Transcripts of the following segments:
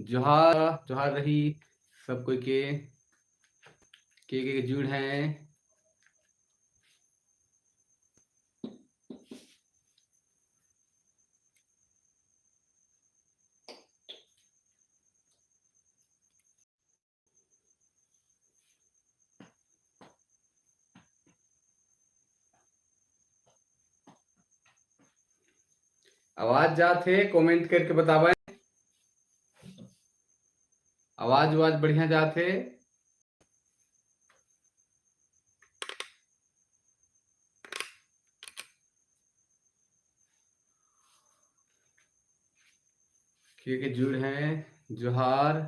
जोहार जोहार रही सब कोई के जुड़ हैं। आवाज जाते कमेंट करके बतावे। आवाज बढ़िया जाते। के जुड़ हैं। जोहार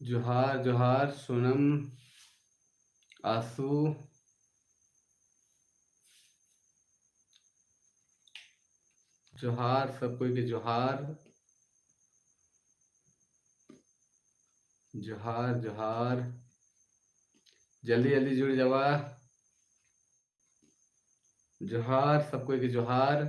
जोहार जोहार सोनम आंसू जोहार सब कोई के जोहार जोहार जोहार जल्दी जल्दी जुड़ जावा। जोहार सब कोई के जोहार।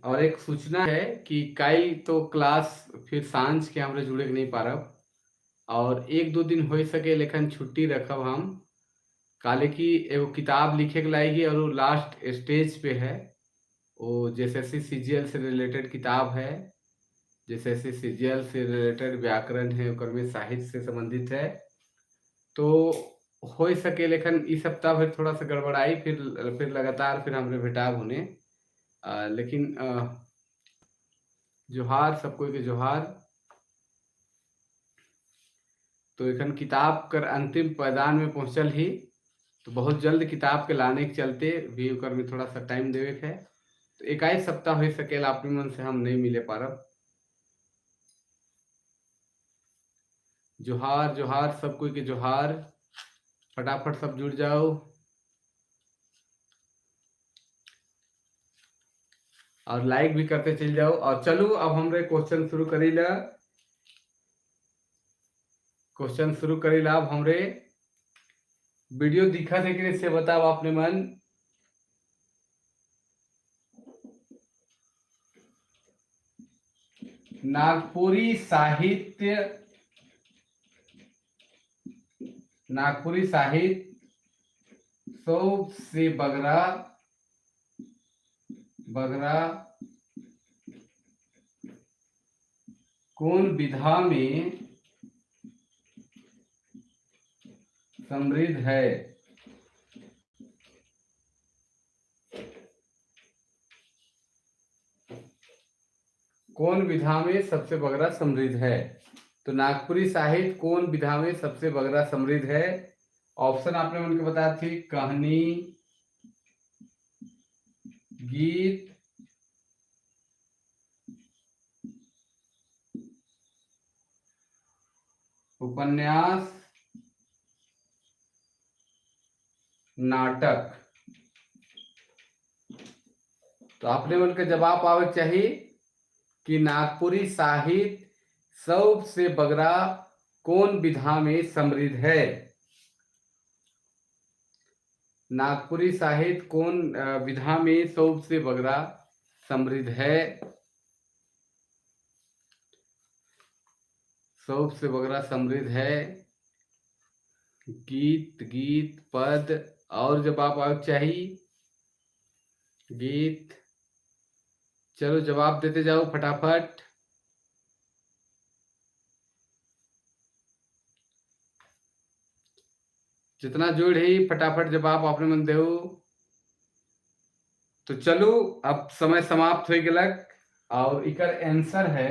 और एक सूचना है कि कल तो क्लास फिर सांझ के हमरे जुड़े के नहीं पारब और एक दो दिन हो सके लेकिन छुट्टी रखब हम काले की एगो किताब लिखे के लाएगी और वो लास्ट स्टेज पे है। वो जेएसएससी सीजीएल से रिलेटेड किताब है। जेएसएससी सीजीएल से रिलेटेड व्याकरण है ओकर में साहित्य से संबंधित है। तो हो सके लेकिन इस सप्ताह फिर थोड़ा सा गड़बड़ाई फिर लगातार फिर हमरे भेटाव होने लेकिन जोहार सब कोई के जोहार। तो एखन किताब कर अंतिम पायदान में पहुंचल ही तो बहुत जल्द किताब के लाने के चलते भी ओकर में थोड़ा सा टाइम देवे के है। तो एकाई सप्ताह हो सकेला अपने मन से हम नहीं मिले पारब। जोहार जोहार सब कोई के जोहार। फटाफट सब जुड़ जाओ और लाइक भी करते चल जाओ। और चलो अब हमरे क्वेश्चन शुरू करीला। क्वेश्चन शुरू करीला अब हमरे वीडियो दिखा थे से बताओ अपने मन। नागपुरी साहित्य सौंफ से बगरा कौन विधा में समृद्ध है। कौन विधा में सबसे बगरा समृद्ध है। तो नागपुरी साहित्य कौन विधा में सबसे बगरा समृद्ध है। ऑप्शन आपने उनके बताया थी कहानी गीत उपन्यास नाटक। तो आपने मन के जवाब आवे चाहिए कि नागपुरी साहित्य सौंफ से बगरा कौन विधा में समृद्ध है। नागपुरी साहित्य कौन विधा में सौंफ से बगरा समृद्ध है। सौंफ से बगरा समृद्ध है। गीत पद और जवाब आवे चाहिए। गीत चलो जवाब देते जाओ फटाफट। जितना जोड़ ही फटाफट जवाब आपने मन दो। तो चलो अब समय समाप्त हो गलक और इकर आंसर है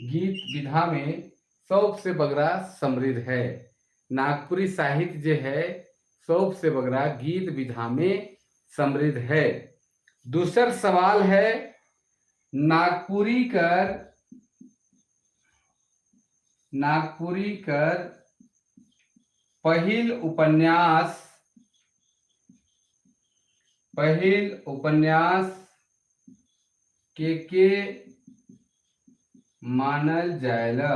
गीत विधा में सौंफ से बगरा समृद्ध है। नागपुरी साहित्य जो है सौंफ से बगरा गीत विधा में समृद्ध है। दूसरा सवाल है नागपुरी कर पहिल उपन्यास के मानल जाएला।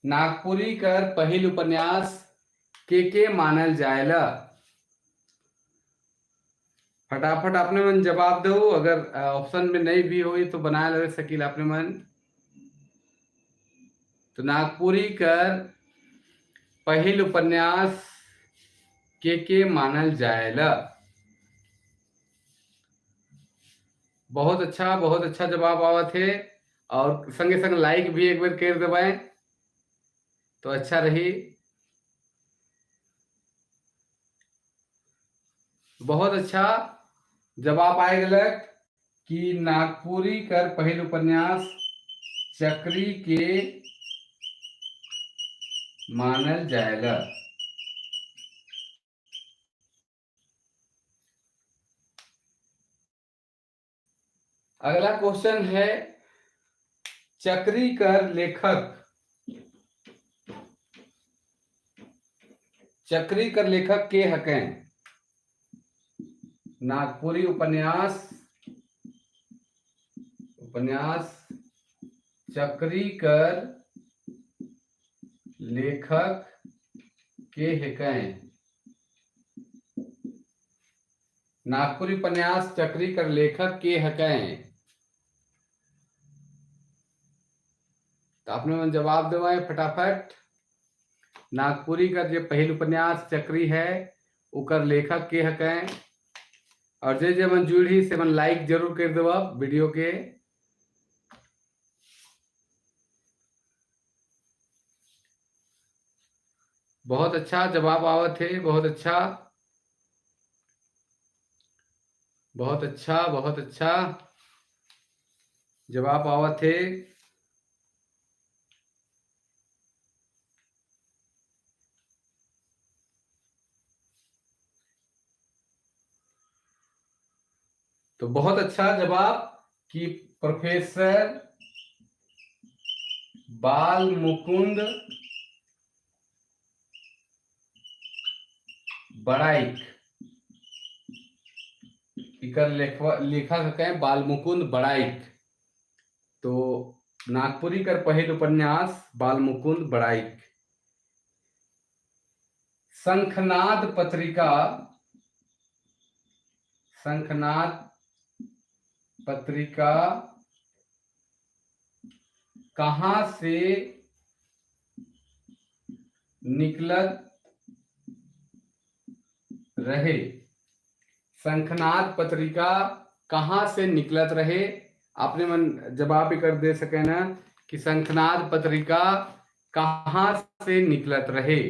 नागपुरी कर पहिल उपन्यास के मानल जाएला। फटाफट अपने मन जवाब दो। अगर ऑप्शन में नहीं भी हुई तो बना ले सकील अपने मन। तो नागपुरी कर पहिल उपन्यास के मानल जाएला। बहुत अच्छा जवाब आवा थे। और संगे संग लाइक भी एक बार कर देवाएं तो अच्छा रही। बहुत अच्छा जवाब आए गलत कि नागपुरी कर पहिल उपन्यास चक्री के मानल जाएगा। अगला क्वेश्चन है चक्री कर लेखक के हकें। नागपुरी उपन्यास चक्री कर लेखक के हकें। नागपुरी उपन्यास चक्री कर लेखक के हकें। तो आपने मन जवाब देवाएं फटाफट। नागपुरी का जो पहल उपन्यास चक्री है उकर लेखक के हकें। और जे मन जुड़ी से मन लाइक जरूर कर देवा वीडियो के। बहुत अच्छा जवाब आवत है। बहुत अच्छा जवाब आवत है। तो बहुत अच्छा जवाब कि प्रोफेसर बाल मुकुंद बड़ाइक इकर लेखक है बाल मुकुंद बड़ाइक। तो नागपुरी कर पहल उपन्यास बाल मुकुंद बड़ाइक। शंखनाद पत्रिका कहां से निकलत रहे। शंखनाद पत्रिका कहां से निकलत रहे। आपने मन जवाब कर दे सके ना कि शंखनाद पत्रिका कहां से निकलत रहे।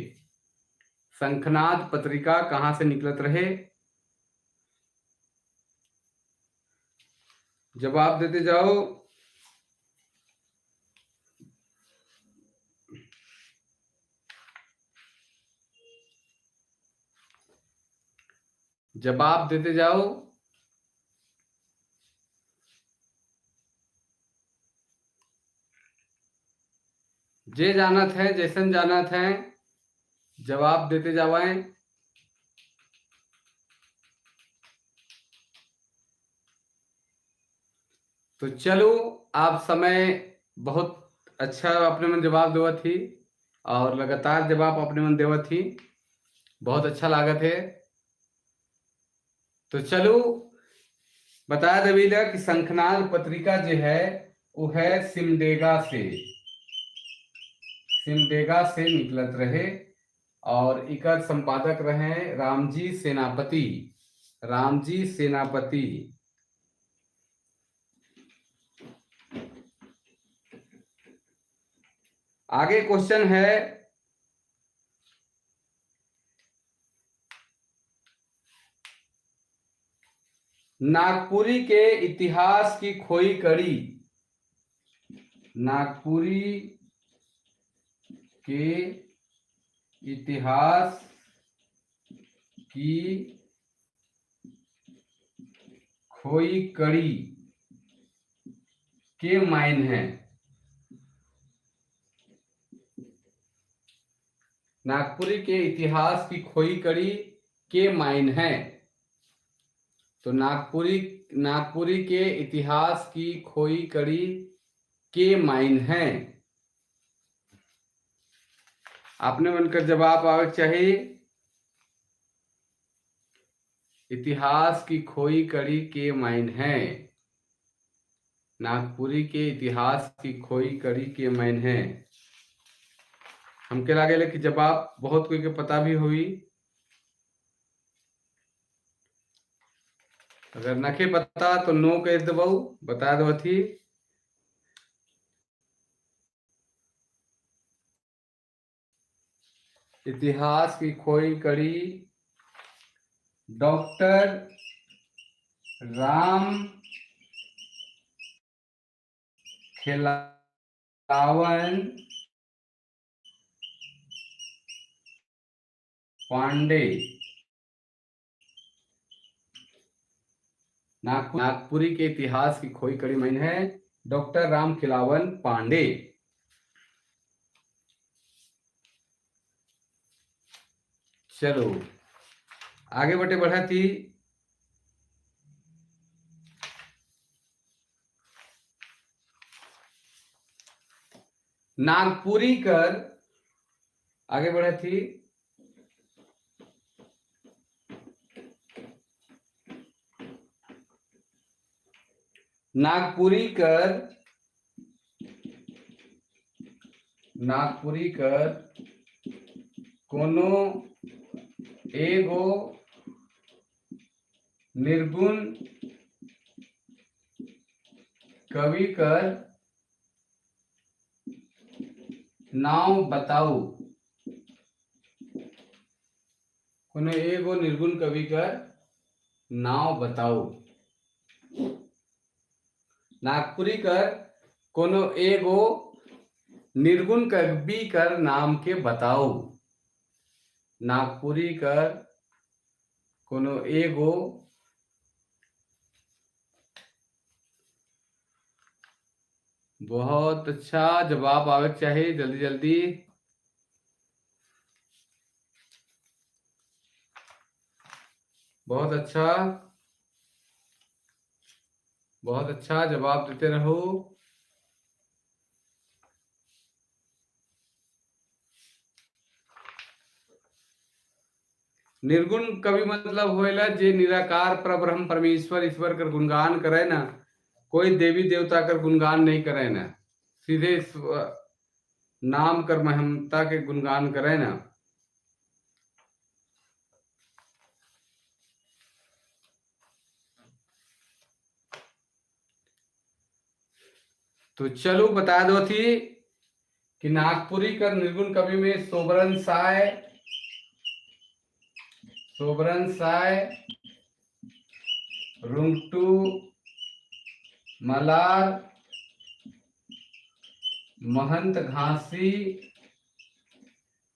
शंखनाद पत्रिका कहां से निकलत रहे। जवाब देते जाओ। जवाब देते जाओ। जे जानत है जैसन जानत है जवाब देते जावाएं। तो चलो आप समय बहुत अच्छा अपने मन जवाब देवा थी और लगातार जवाब अपने मन देवा थी। बहुत अच्छा लागत है। तो चलो बता देवीला कि शंखनाद पत्रिका जो है वो है सिमडेगा से निकलत रहे। और इकर संपादक रहे रामजी सेनापति। आगे क्वेश्चन है नागपुरी के इतिहास की खोई कड़ी। नागपुरी के इतिहास की खोई कड़ी के मायने हैं। नागपुरी के इतिहास की खोई कड़ी के मायने हैं। तो नागपुरी के इतिहास की खोई कड़ी के मायने हैं। आपने बनकर जवाब आवे चाहिए। इतिहास की खोई कड़ी के माइन है। नागपुरी के इतिहास की खोई कड़ी के माइन है। हमके लागे कि जवाब बहुत कोई के पता भी हुई। अगर नखे पता तो नो कह दबो, बता दो थी। इतिहास की खोई कड़ी डॉक्टर राम खिलावन पांडे। नागपुरी के इतिहास की खोई कड़ी माइन है डॉक्टर राम खिलावन पांडे। चलो आगे बढ़ा थी। नागपुरी कर आगे बढ़ा थी। नागपुरी कर कोनो एगो निर्गुण कवि कर नाम बताओ। कोनो एगो निर्गुण कवि कर नाम बताओ। नागपुरी कर कोनो एगो निर्गुण कवि कर नाम के बताओ। नागपुरी कर कोनो एगो बहुत अच्छा जवाब आवे चाहिए जल्दी जल्दी। बहुत अच्छा जवाब देते रहो। निर्गुण कवि मतलब होएला जे निराकार परब्रह्म परमेश्वर ईश्वर कर गुणगान करे ना, कोई देवी देवता कर गुणगान नहीं करे ना, सीधे नाम कर महमता के गुणगान करे ना। तो चलो बता दो थी कि नागपुरी कर निर्गुण कवि में सोबरन साय, रुंगटू मलार, महंत घासी,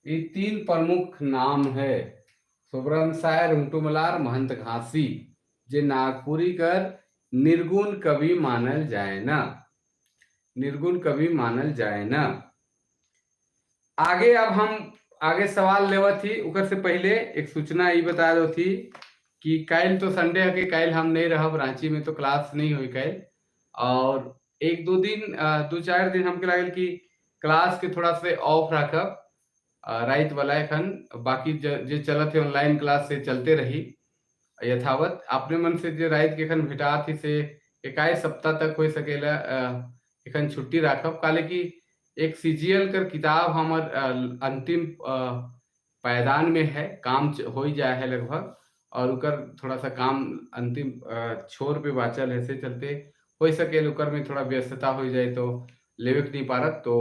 ये तीन प्रमुख नाम है। सोबरन साय, रुंगटू मलार, महंत घासी जे नागपुरी कर निर्गुण कवि मानल जाए ना, निर्गुण कवि मानल जाए ना। आगे अब हम आगे सवाल लेवत थी, उकर से पहले एक सूचना ये बता दो थी कि कल तो संडे है कि कल हम नहीं रहब रांची में, तो क्लास नहीं हुई कल। और एक दो दिन 2-4 दिन हमके लागल कि क्लास के थोड़ा से ऑफ रखब रात वाला एखन, बाकी जे चलत है ऑनलाइन क्लास से चलते रही यथावत। अपने मन से जे रात के एखन भेटा थी से एकाई सप्ताह तक हो सकेला एखन छुट्टी राखब, काले कि एक सीजीएल कर किताब हमर अंतिम पायदान में है, काम हो जाए है लगभग, और उकर थोड़ा सा काम अंतिम छोर पे बाचल है, से चलते हो सके उकर में थोड़ा व्यस्तता हो जाए तो लेवे के नहीं पारत। तो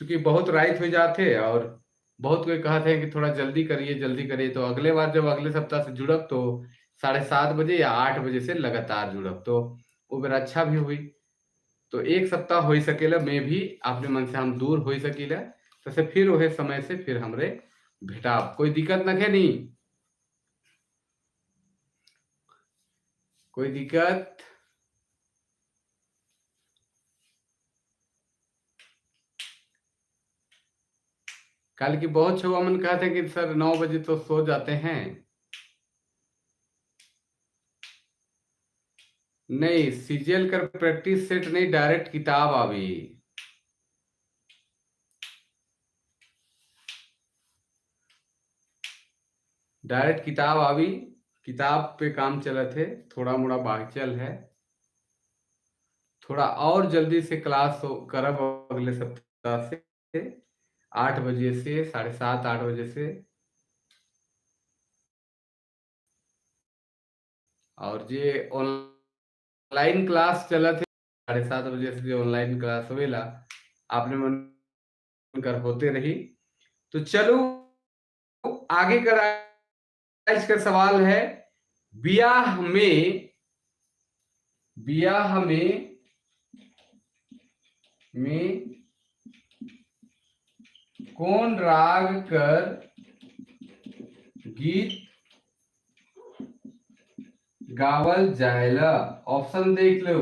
चूंकि बहुत रात हो जाते और बहुत कोई कहते हैं कि थोड़ा जल्दी करिए, तो अगले बार जब अगले सप्ताह से जुड़ब तो 7:30 बजे या 8 बजे से लगातार जुड़ब, तो वो मेरा अच्छा भी हुई। तो एक सप्ताह हो सकेला मैं भी अपने मन से हम दूर हो सकीला, तो से फिर वही समय से फिर हमरे भेटा, कोई दिक्कत न है नहीं, कोई दिक्कत। कल की बहुत छुआ मन कहते हैं कि सर 9 बजे तो सो जाते हैं। नहीं, सीजीएल कर प्रैक्टिस सेट नहीं, डायरेक्ट किताब आवी, डायरेक्ट किताब आवी। किताब पे काम चलत है, थोड़ा मोड़ा बाचल है। थोड़ा और जल्दी से क्लास करब अगले सप्ताह से 8 बजे से 7:30 8 बजे से। और जे ऑनलाइन क्लास चलत है 7:30 बजे से, जो ऑनलाइन क्लास होवेला आपने मन कर होते रही। तो चलो आगे कर, आज का सवाल है, ब्याह में कौन राग कर गीत गावल जाएला? ऑप्शन देख लो।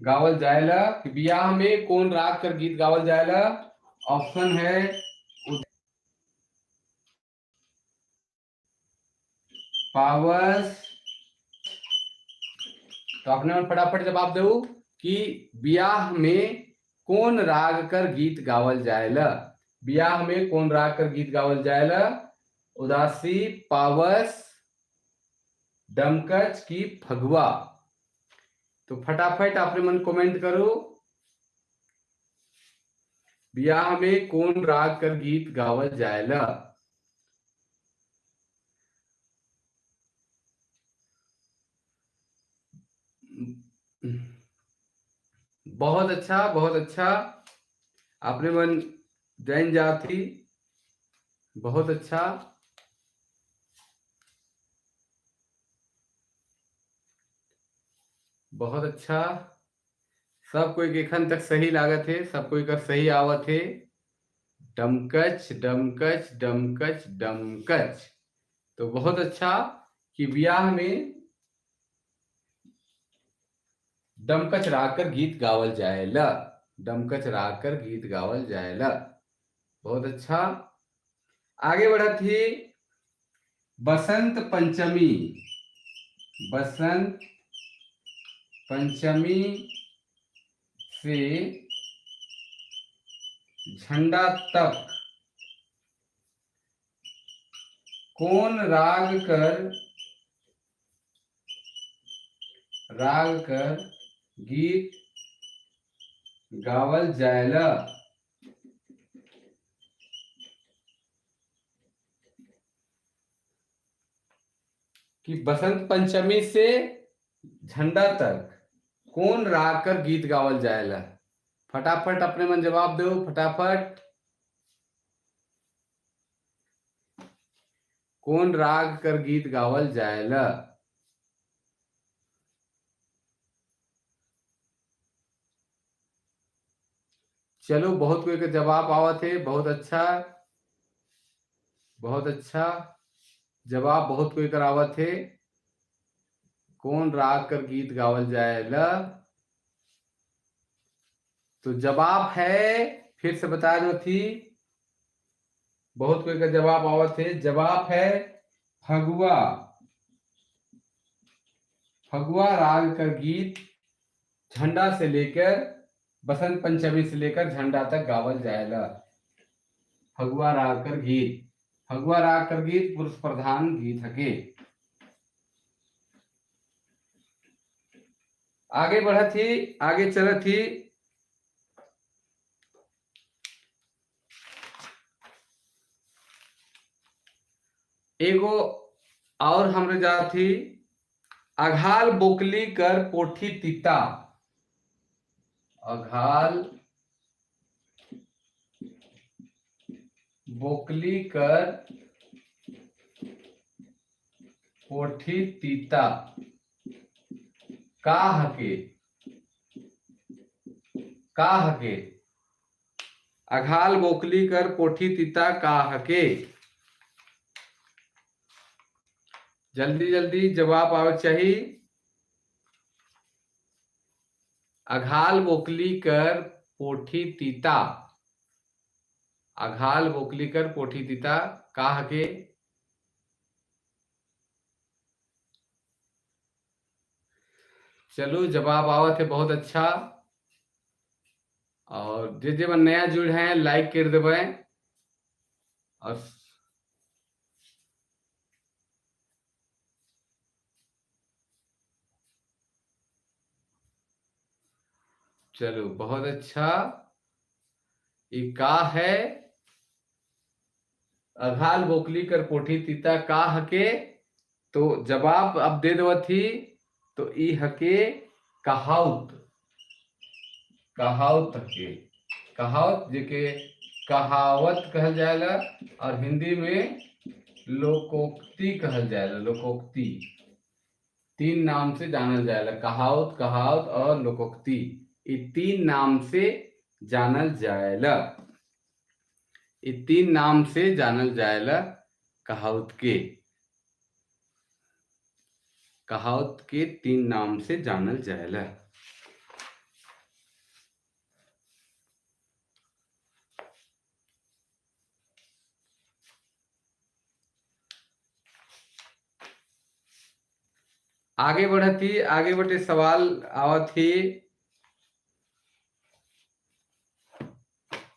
गावल जाएला कि ब्याह में कौन राग कर गीत गावल जाएला? ऑप्शन है पावस। तो आपने फटाफट जवाब दो कि ब्याह में कौन राग कर गीत गावल जाएला? ब्याह में कौन राग कर गीत गावल जाएला? उदासी, पावस, डमकच की फगवा? तो फटाफट आपने मन कमेंट करो, ब्याह में कौन राग कर गीत गावल जाएला? बहुत अच्छा, बहुत अच्छा। आपने मन जैन जाती, बहुत अच्छा। बहुत अच्छा, सब कोई एखन तक सही लागत है, सब कोई का सही आवत है। डमकच डमकच डमकच डमकच। तो बहुत अच्छा कि ब्याह में डमकच राग कर गीत गावल जाएला। डमकच राग कर गीत गावल जाएला। बहुत अच्छा। आगे बढ़ा थी बसंत पंचमी। बसंत पंचमी से झंडा तक कौन राग कर गीत गावल जाएला? कि बसंत पंचमी से झंडा तक कौन राग कर गीत गावल जाएला? फटाफट अपने मन जवाब दो, फटाफट। कौन राग कर गीत गावल जाएला? चलो बहुत कोई का जवाब आवत है, बहुत अच्छा, बहुत अच्छा जवाब बहुत कोई करावत है। कौन राग कर गीत गावल जाएला? तो जवाब है, फिर से बता दो थी, बहुत कोई का जवाब आवत है। जवाब है फगुआ। फगुआ राग कर गीत झंडा से लेकर बसंत पंचमी से लेकर झंडा तक गावल जाएगा। फगुआ राग कर गीत, फगुआ राग कर गीत पुरुष प्रधान गीत हके। आगे बढ़ा थी, आगे चला थी एगो और हमरे जा थी अघाल बोकली कर पोठी तीता। अघाल बोकली कर पोठी तीता का हके? का हके? अघाल बोकली कर पोठी तीता का हके? जल्दी जल्दी जवाब आवे चाहिए। अघाल बोकली कर पोठी तीता, अघाल बोकली कर पोठी तीता का हके? चलो जवाब आवत है, बहुत अच्छा। और जे जे मन नया जुड़ हैं लाइक कर देवे। और चलो बहुत अच्छा। ये का है? अघाल बोकली कर पोठी तीता का हके। तो जवाब अब दे दो थी। तो ई हके कहावत। कहावत हके। कहावत जेके कहावत कहल जाएला और हिंदी में लोकोक्ति कहल जाएला। लोकोक्ति तीन नाम से जानल जाएला। कहावत, कहावत और लोकोक्ति, ये तीन नाम से जानल जाएला। ये तीन नाम से जानल जाएला कहावत के। कहावत के तीन नाम से जानल जाएला। आगे बढ़ती, आगे बढ़े सवाल आवत ही।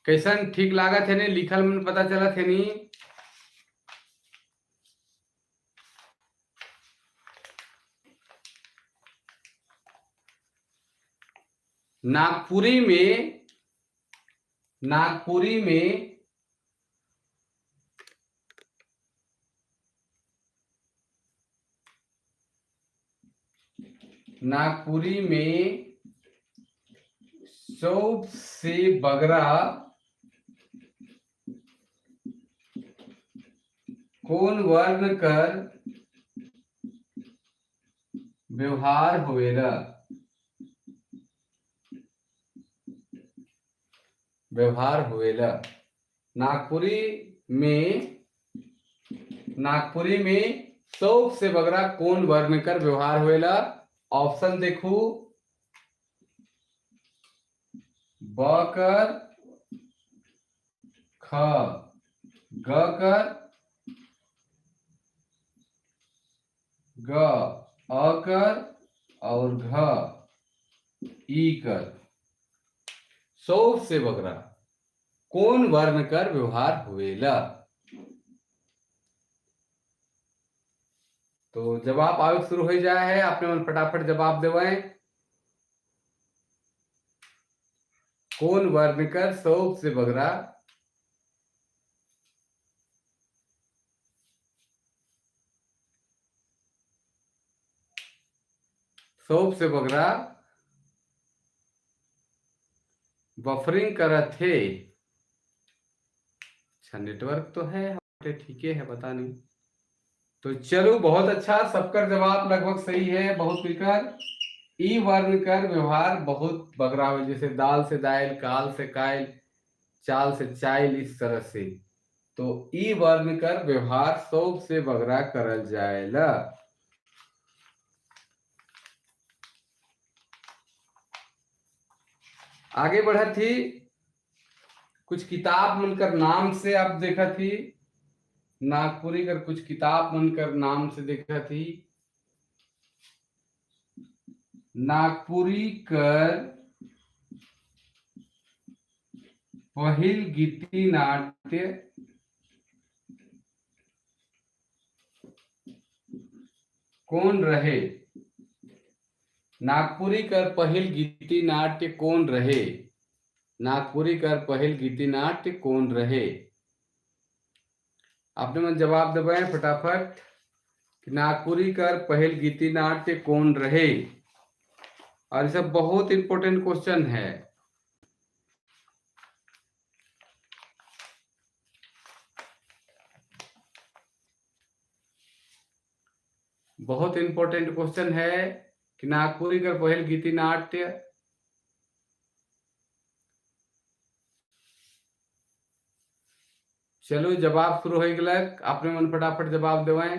कैसन ठीक लागत है नहीं? लिखल में पता चलत है नहीं? नागपुरी में, नागपुरी में नागपुरी में सौंफ से बगरा कौन वर्ण कर व्यवहार होवेला? व्यवहार होवेला। नागपुरी में, नागपुरी में सौंफ से बगरा कौन वर्ण कर व्यवहार होवेला? ऑप्शन देखो, ब कर, ख, ग कर, ग, अ कर और घ, ई कर। सौंफ से बगरा कौन वर्ण कर व्यवहार होवेला? तो जवाब आवे शुरू हो जाए है। आपने मन फटाफट जवाब देवे। कौन वर्ण कर सौंफ से बगरा सौंफ से बगरा बफरिंग करत थे। अच्छा नेटवर्क तो है, ठीक है, पता नहीं। तो चलो बहुत अच्छा, सबका जवाब लगभग सही है। बहुत मिलकर ई वर्ण कर व्यवहार बहुत बगरा हुए, जैसे दाल से दाल, काल से कायल, चाल से चायल, इस तरह से। तो ई वर्ण कर व्यवहार सौंफ से बगरा करल जाएला। आगे बढ़त थी। कुछ किताब मनकर नाम से आप देखा थी। नागपुरी कर कुछ किताब मनकर नाम से देखा थी। नागपुरी कर पहिल गीति नाट्य कौन रहे? नागपुरी कर पहिल गीति नाट्य कौन रहे? नागपुरी कर पहिल गीति नाट्य कौन रहे? आपने मन जवाब दबाए फटाफट कि नागपुरी कर पहिल गीति नाट्य कौन रहे। और ये सब बहुत इंपॉर्टेंट क्वेश्चन है। बहुत इंपॉर्टेंट क्वेश्चन है कि नागपुरी कर पहिल गीति नाट्य। चलो जवाब शुरू हो गया। आपने मन फटाफट जवाब देवे।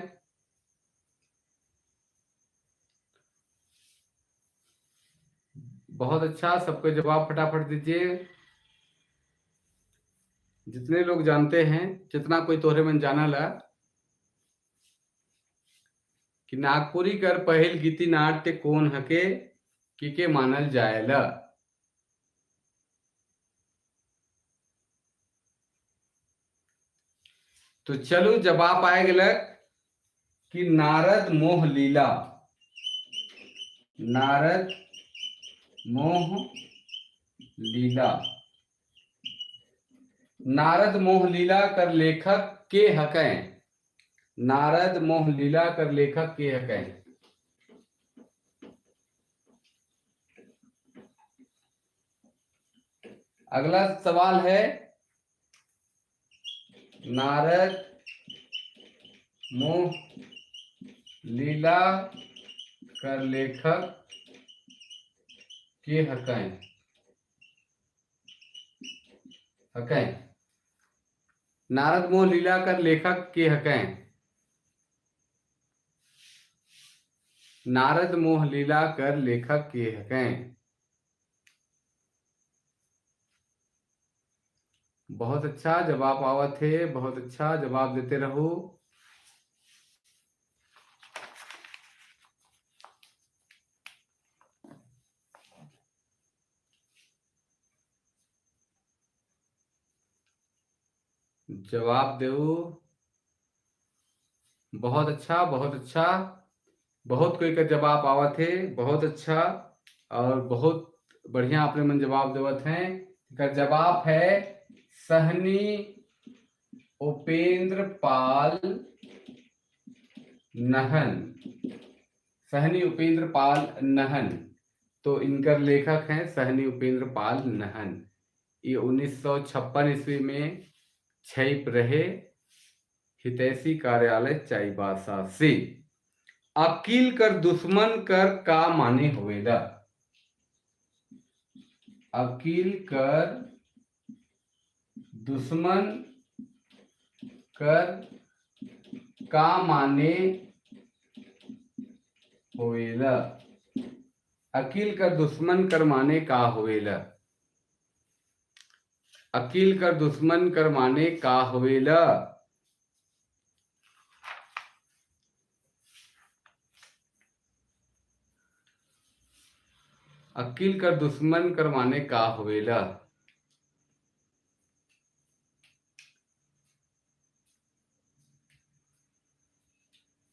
बहुत अच्छा, सबको जवाब फटाफट दीजिए। जितने लोग जानते हैं, जितना कोई तोहरे मन जाना ला कि नागपुरी कर पहिल गीति नाट्य कौन हके, के मानल जाएला। तो चलो जवाब आए गलक कि नारद मोह लीला। नारद मोह लीला। नारद मोह लीला कर लेखक के हकैं। नारद मोह लीला कर लेखक के हकैं। अगला सवाल है, नारद मोह लीला कर लेखक के हकैं। हकैं। नारद मोह लीला कर लेखक के हकैं। नारद मोह लीला कर लेखक के हकैं। बहुत अच्छा जवाब आवत है, बहुत अच्छा जवाब देते रहो। जवाब दो। बहुत अच्छा, बहुत अच्छा। बहुत कोई का जवाब आवत है, बहुत अच्छा और बहुत बढ़िया आपने मन जवाब देवत हैं। का जवाब है सहनी उपेंद्र पाल नहन। सहनी उपेंद्र पाल नहन। तो इनकर लेखक हैं सहनी उपेंद्र पाल नहन। ये 1956 ईस्वी में छप रहे हितैषी कार्यालय चाईबासा से। अकील कर दुश्मन कर का माने होवेला। अकील कर दुश्मन कर का माने होवेला। अकील कर दुश्मन कर माने का होवेला। अकील कर दुश्मन कर माने का होवेला। अकील कर दुश्मन कर माने का होवेला।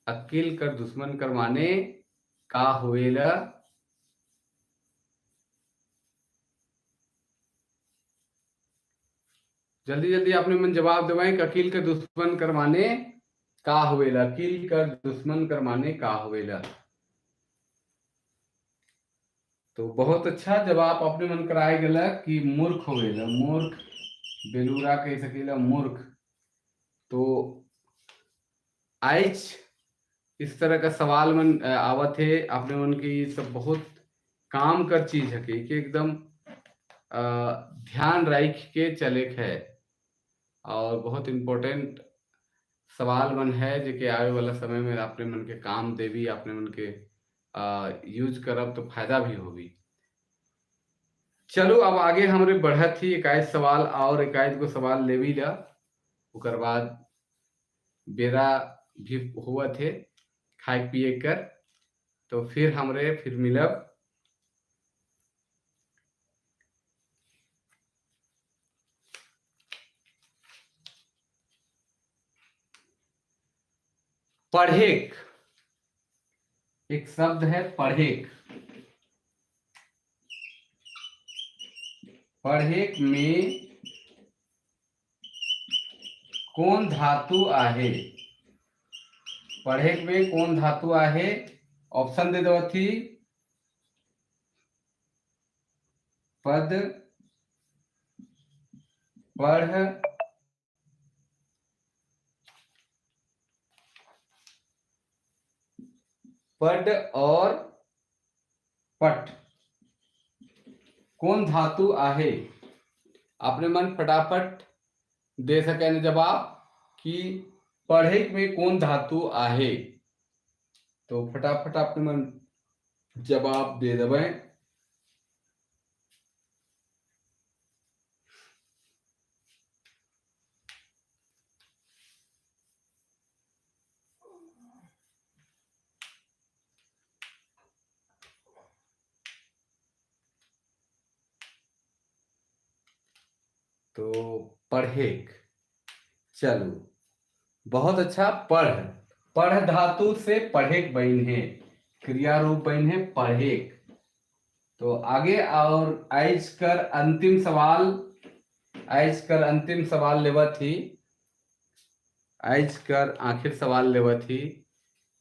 अकील कर दुश्मन कर माने का होवेला। जल्दी जल्दी आपने मन जवाब देवाएं कि अकील कर दुश्मन कर माने का होवेला। अकील कर दुश्मन कर माने का होवेला। तो बहुत अच्छा जवाब अपने मन कराए गला कि मूर्ख होवेला। मूर्ख बेलूरा कह सकेला मूर्ख। तो आज इस तरह का सवाल मन आवत है अपने मन की। सब बहुत काम कर चीज है कि एकदम ध्यान रख के चले है और बहुत इम्पोर्टेंट सवाल मन है जो कि आवे वाला समय में अपने मन के काम देवी, अपने मन के यूज करब तो फायदा भी होगी। चलो अब आगे हमरे बढ़त ही इकायत सवाल और इकायत को सवाल लेवी ला। उकर बाद बेरा भी हुआ थे खाए पिए कर। तो फिर हमरे फिर मिलब। पढ़ेक एक शब्द है पढ़ेक। पढ़ेक में कौन धातु आहे। पढ़ेक में कौन धातु आहे। ऑप्शन दे दो थी। पद, पढ़, पढ़ और पट। कौन धातु आहे। आपने मन फटाफट दे सके न जवाब कि पढ़े में कौन धातु आहे। तो फटाफट आपने मन जवाब दे देवे। तो पढ़ेक। चलो बहुत अच्छा। पढ़, पढ़ धातु से पढ़ेक बन है। क्रिया रूप बन है पढ़ेक। तो आगे और आज कर अंतिम सवाल लेवा थी। आज कर आखिर सवाल लेवा थी।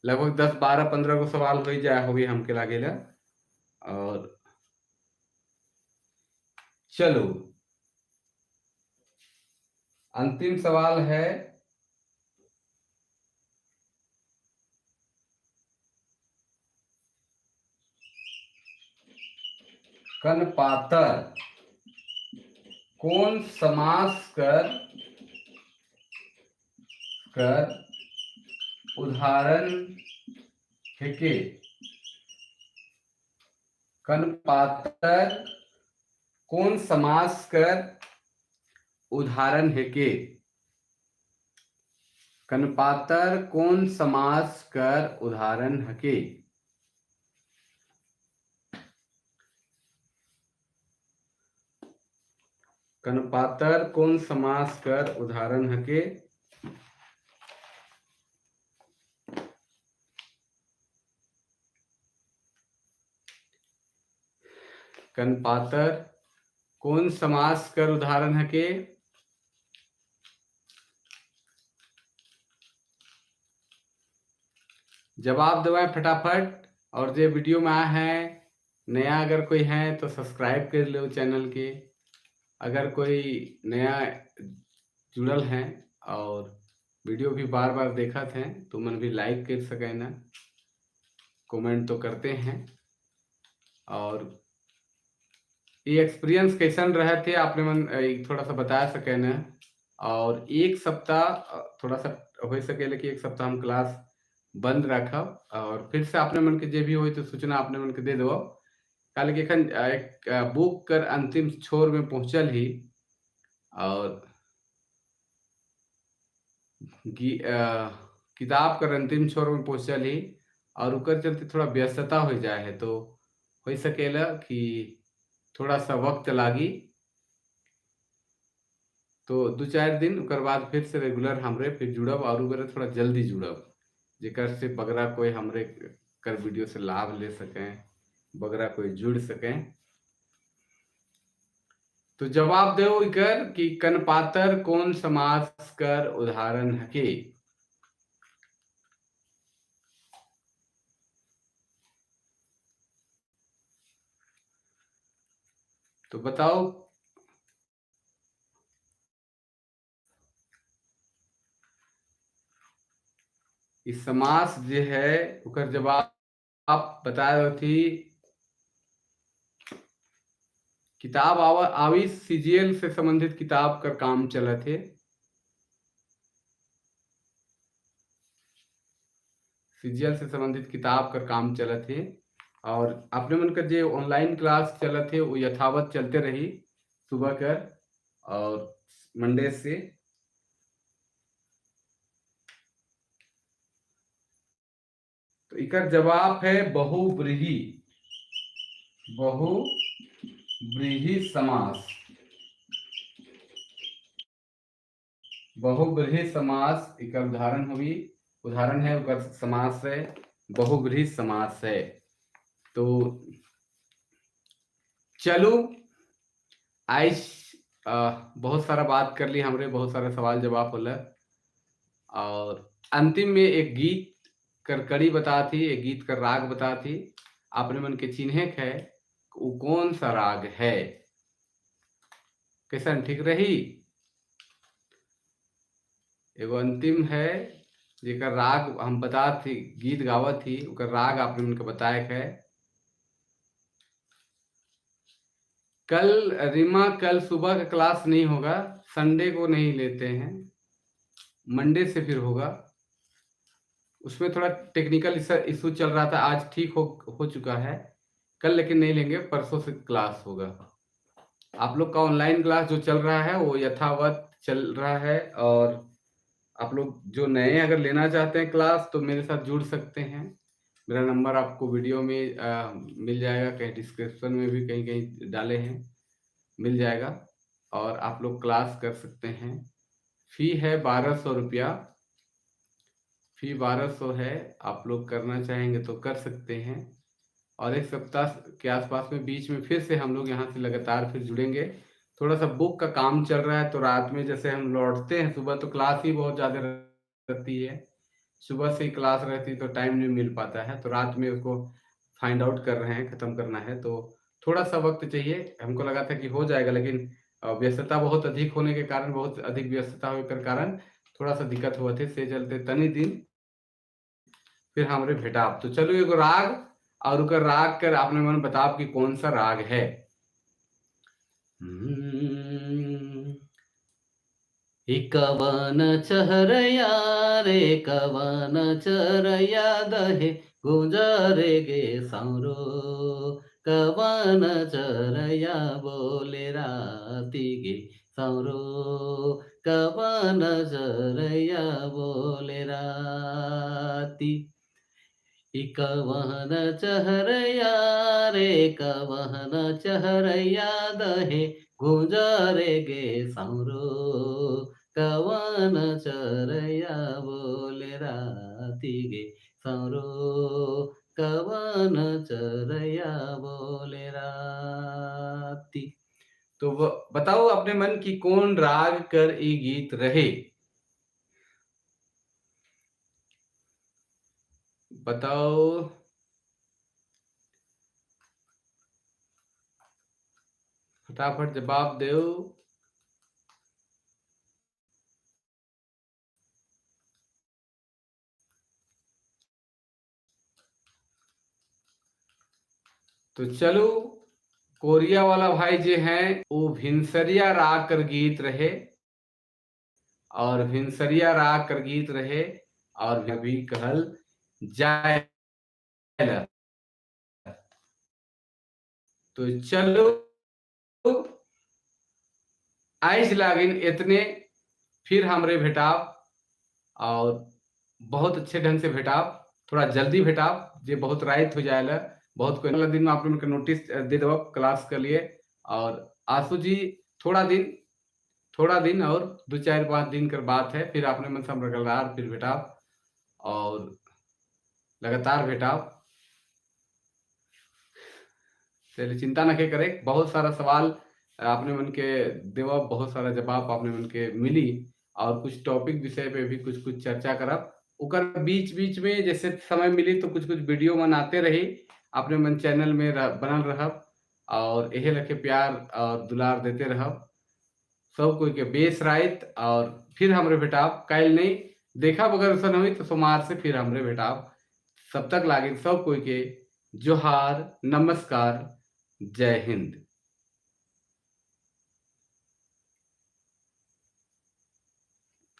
लगभग 10 12 15 को सवाल हो जाए होगी हमके लागेला। और चलो अंतिम सवाल है, कन पातर कौन समास कर उदाहरण हेके। कन पातर कौन समास कर उदाहरण हेके। कन पातर कौन समास कर उदाहरण हके। कन पातर कौन समास कर उदाहरण हके। कन पातर कौन समास कर उदाहरण हके। जवाब दवाएं फटाफट। और जो वीडियो में आया है नया अगर कोई है तो सब्सक्राइब कर लो चैनल के। अगर कोई नया जुड़ल है और वीडियो भी बार बार देखा थे तो मन भी लाइक कर सके ना, कमेंट तो करते हैं। और ये एक्सपीरियंस कैसन रहे थे आपने मन थोड़ा सा बता सके ना। और एक सप्ताह थोड़ा सा हो सके कि एक सप्ताह हम क्लास बंद रखब और फिर से आपने मन के जे भी हो तो सूचना आपने मन के दे दो। काल के एखन एक बुक कर अंतिम छोर में पहुंचल ही और किताब कर अंतिम छोर में पहुंचल ही और उकर चलते थोड़ा व्यस्तता हो जाए है तो हो सकेला कि थोड़ा सा वक्त लागी। तो 2-4 दिन उकर बाद फिर से रेगुलर हमरे फिर जुड़ब और उकर थोड़ा जल्दी जुड़ब जेकर से बगरा कोई हमरे कर वीडियो से लाभ ले सकें, बगरा कोई जुड़ सकें। तो जवाब दो इकर कि कन पातर कौन समास कर उदाहरण हके। तो बताओ। इस समास जो है उकर जवाब आप बता रहे थी। किताब आवी सीजीएल से संबंधित किताब का काम चला थे। सीजीएल से संबंधित किताब का काम चला थे और अपने मन का जो ऑनलाइन क्लास चला थे वो यथावत चलते रही सुबह कर और मंडे से। तो इकर जवाब है बहुव्रीहि समास। बहुव्रीहि समास इकर उदाहरण हुई, उदाहरण है उकर समास है बहुव्रीहि समास है। तो चलो आज बहुत सारा बात कर ली हमरे, बहुत सारे सवाल जवाब होला और अंतिम में एक गीत कर कड़ी बता थी, एक गीत कर राग बता थी। आपने मन के चिन्हे है वो कौन सा राग है। कैसन ठीक रही। एगो अंतिम है जेकर राग हम बता थी, गीत गावत थी उकर राग आपने मन के बताए है। कल रीमा कल सुबह का क्लास नहीं होगा, संडे को नहीं लेते हैं, मंडे से फिर होगा। उसमें थोड़ा टेक्निकल इशू चल रहा था, आज ठीक हो चुका है। कल लेकिन नहीं लेंगे, परसों से क्लास होगा। आप लोग का ऑनलाइन क्लास जो चल रहा है वो यथावत चल रहा है और आप लोग जो नए अगर लेना चाहते हैं क्लास तो मेरे साथ जुड़ सकते हैं। मेरा नंबर आपको वीडियो में मिल जाएगा, कहीं डिस्क्रिप्शन में भी कहीं कहीं डाले हैं, मिल जाएगा और आप लोग क्लास कर सकते हैं। फी है 1200 रुपया, फी 1200 है। आप लोग करना चाहेंगे तो कर सकते हैं। और 1 सप्ताह के आसपास में बीच में फिर से हम लोग यहाँ से लगातार फिर जुड़ेंगे। थोड़ा-सा बुक का काम चल रहा है, तो रात में जैसे हम लौटते हैं, सुबह तो क्लास ही बहुत ज़्यादा रहती है। सुबह से ही क्लास रहती तो टाइम नहीं मिल पाता है, तो रात में उसको फाइंड आउट कर रहे हैं, खत्म करना है, तो थोड़ा-सा वक़्त चाहिए। हमको लगा था कि हो जाएगा, लेकिन व्यस्तता बहुत अधिक होने के कारण, बहुत अधिक व्यस्तता होने के कारण थोड़ा-सा दिक्कत हुआ थे, से चलते तनी दिन फिर हमरे भेटाब। तो चलो एगो राग और ओकर राग कर आपने मन बताब कि कौन सा राग है। इ कवन चहरया रे कवन चरया दहे गुंजरे गे साउरो कवन चरया बोले राती गे साउरो कवन चरया बोले राती कवहन चहरया रे कवहन चहरया दहे गुंजरे गे साउरो कवन चरया बोले राती गे साउरो कवन चरया बोले राती। तो बताओ अपने मन की कौन राग कर ई गीत रहे? बताओ। फटाफट जवाब दो। तो चलो, कोरिया वाला भाई जे हैं वो भिनसरिया राग कर गीत रहे, और भिनसरिया राग कर गीत रहे, और भी कहल जाए। तो चलो, आइज लागिन इतने, फिर हमरे भेटाब, और बहुत अच्छे ढंग से भेटाब, थोड़ा जल्दी भेटाब, जे बहुत रात हो जाएला। बहुत कोई अगला दिन में आप लोगन के नोटिस दे देबो क्लास के लिए। और आशु जी, थोड़ा दिन और 2-4-5 दिन कर बात है, फिर आपने मन से हम लगातार फिर भेटाब, और लगातार भेटाब। चलिए, चिंता ना के करे, बहुत सारा सवाल आपने मन के देवा, बहुत सारा जवाब आपने मन के मिली, और कुछ टॉपिक विषय पे भी कुछ-कुछ चर्चा करब। ओकर बीच-बीच में जैसे समय मिली तो कुछ-कुछ वीडियो बनाते रही, अपने मन चैनल में बनल रहब, और एहे लेखे प्यार और दुलार देते रहब। सब कोई के बेस राइत, और फिर हमरे भेटाब काल्हि नहीं, देखब अगर अइसन होई तो सोमवार से फिर हमरे भेटाब। तब तक लागिन सब कोई के जोहार, नमस्कार, जय हिंद।